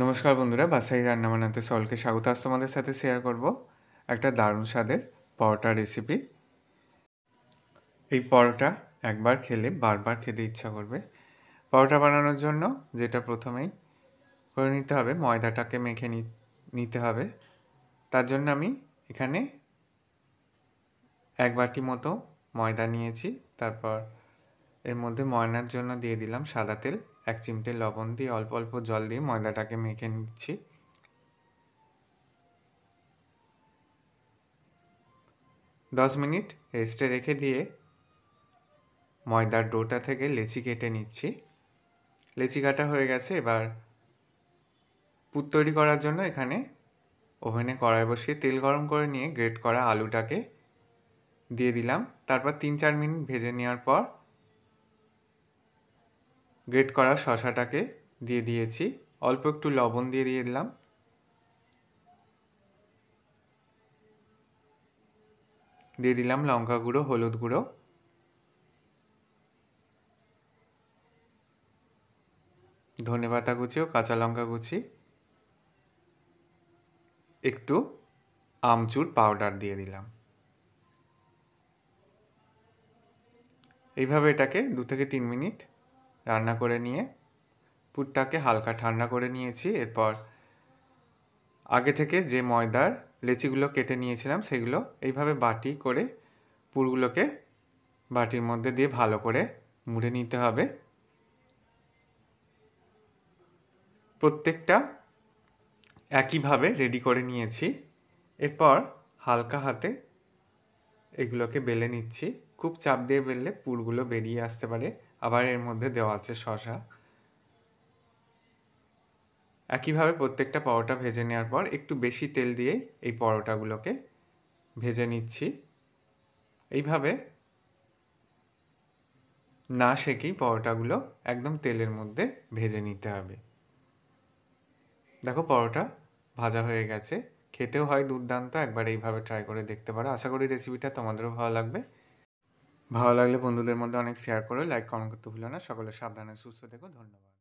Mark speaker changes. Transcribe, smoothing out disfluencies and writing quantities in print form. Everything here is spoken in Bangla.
Speaker 1: নমস্কার বন্ধুরা, বাসাই রান্না বানাতে সকলকে স্বাগত। আজ তোমাদের সাথে শেয়ার করব একটা দারুণ স্বাদের পরোটা রেসিপি। এই পরোটা একবার খেলে বারবার খেতে ইচ্ছা করবে। পরোটা বানানোর জন্য যেটা প্রথমেই করে নিতে হবে, ময়দাটাকে মেখে নিতে হবে। তার জন্য আমি এখানে 1 বাটি মতো ময়দা নিয়েছি। তারপর এর মধ্যে ময়নার জন্য দিয়ে দিলাম সাদা তেল, 1 চিমটে লবণ দিয়ে অল্প অল্প জল দিয়ে ময়দাটাকে মেখে নিচ্ছি। 10 মিনিট রেস্টে রেখে দিয়ে ময়দার ডোটা থেকে লেচি কেটে নিচ্ছি। লেচি কাটা হয়ে গেছে। এবার পুর তৈরি করার জন্য এখানে ওভেনে কড়াই বসিয়ে তেল গরম করে নিয়ে গ্রেট করা আলুটাকে দিয়ে দিলাম। তারপর 3-4 মিনিট ভেজে নেওয়ার পর গ্রেট করা শসাটাকে দিয়ে দিয়েছি। অল্প একটু লবণ দিয়ে দিলাম। দিয়ে দিলাম লঙ্কা গুঁড়ো, হলুদ গুঁড়ো, ধনেপাতা কুচি ও কাঁচা লঙ্কা কুচি, একটু আমচুর পাউডার দিয়ে দিলাম। এইভাবে এটাকে 2 থেকে 3 মিনিট রান্না করে নিয়ে পুরটাকে হালকা ঠান্ডা করে নিয়েছি। এরপর আগে থেকে যে ময়দার লেচিগুলো কেটে নিয়েছিলাম সেগুলো এইভাবে বাটি করে পুরগুলোকে বাটির মধ্যে দিয়ে ভালো করে মুড়ে নিতে হবে। প্রত্যেকটা একইভাবে রেডি করে নিয়েছি। এরপর হালকা হাতে এগুলোকে বেলে নিচ্ছি। খুব চাপ দিয়ে বেললে পুরগুলো বেরিয়ে আসতে পারে। আবার এর মধ্যে দেওয়া আছে শসা। একইভাবে প্রত্যেকটা পরোটা ভেজে নেওয়ার পর একটু বেশি তেল দিয়ে এই পরোটাগুলোকে ভেজে নিচ্ছি। এইভাবে না সেকেই পরোটাগুলো একদম তেলের মধ্যে ভেজে নিতে হবে। দেখো পরোটা ভাজা হয়ে গেছে। খেতেও হয় দুর্দান্ত। একবার এইভাবে ট্রাই করে দেখতে পারো। আশা করি রেসিপিটা তোমাদেরও ভালো লাগবে। ভালো লাগলে বন্ধুদের মধ্যে অনেক শেয়ার করো, লাইক কমেন্ট করতে ভুলো না। সকলে সাবধানে সুস্থ থেকো। ধন্যবাদ।